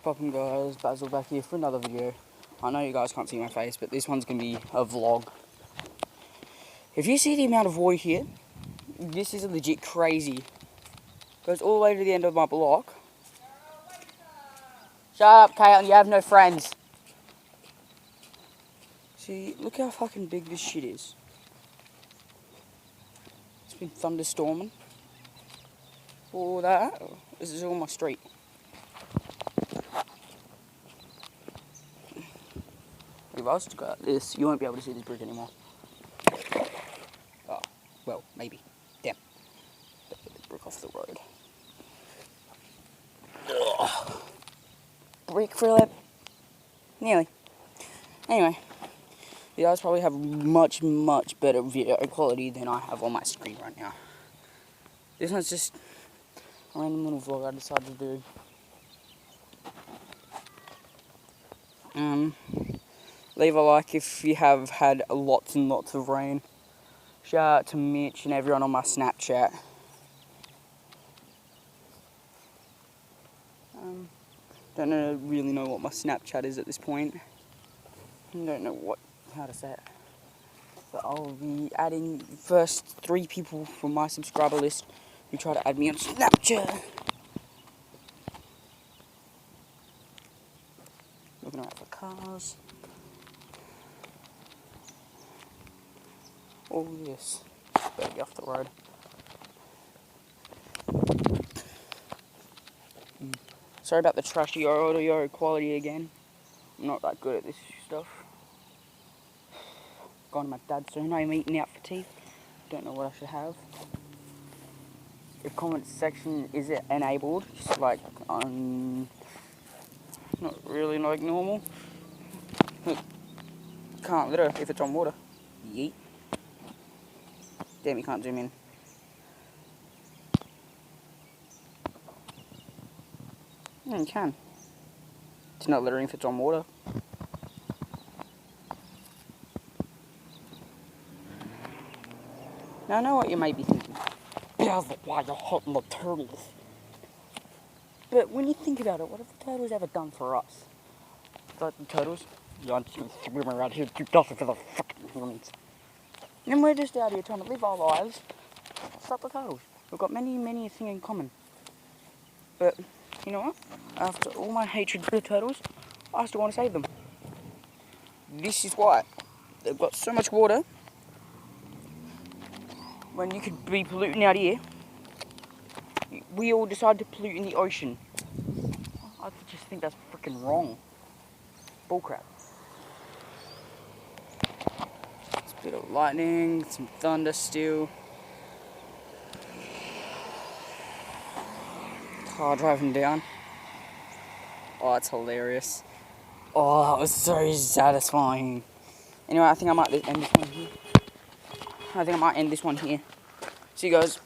Poppin' guys, Basil back here for another video. I know you guys can't see my face, but this one's going to be a vlog. If you see the amount of water here, this is legit crazy. Goes all the way to the end of my block. Shut up, Caitlin, you have no friends. See, look how fucking big this shit is. It's been thunderstorming. All that. This is all my street. If I was to go like this, you won't be able to see this bridge anymore. Oh, well, maybe. Damn. Get the brick off the road. Ugh. Brick Philip. Nearly. Anyway, you guys probably have much better video quality than I have on my screen right now. This one's just a random little vlog I decided to do. Leave a like if you have had lots and lots of rain. Shout out to Mitch and everyone on my Snapchat. Don't really know what my Snapchat is at this point. Don't know how to say it. But I'll be adding first 3 people from my subscriber list who try to add me on Snapchat. Looking around for cars. All this. Better get off the road. Sorry about the trashy audio quality again. I'm not that good at this stuff. Going to my dad's soon. I'm eating out for tea. Don't know what I should have. If comment section is it enabled, just like not really like normal. Look, can't litter if it's on water. Yeet. Damn, you can't zoom in. Yeah, you can. It's not littering if it's on water. Now I know what you may be thinking. Basil, why you're hurting the turtles? But when you think about it, what have the turtles ever done for us? Like the turtles? Yeah, I'm just gonna swim around here and do nothing for the fucking humans. And we're just out here trying to live our lives. Stop the turtles. We've got many a thing in common. But, you know what? After all my hatred for the turtles, I still want to save them. This is why. They've got so much water. When you could be polluting out here, we all decide to pollute in the ocean. I just think that's freaking wrong. Bullcrap. It's a bit of lightning, some thunder still. Car driving down. Oh, it's hilarious. Oh, that was so satisfying. Anyway, I think I might end this one here. See you guys.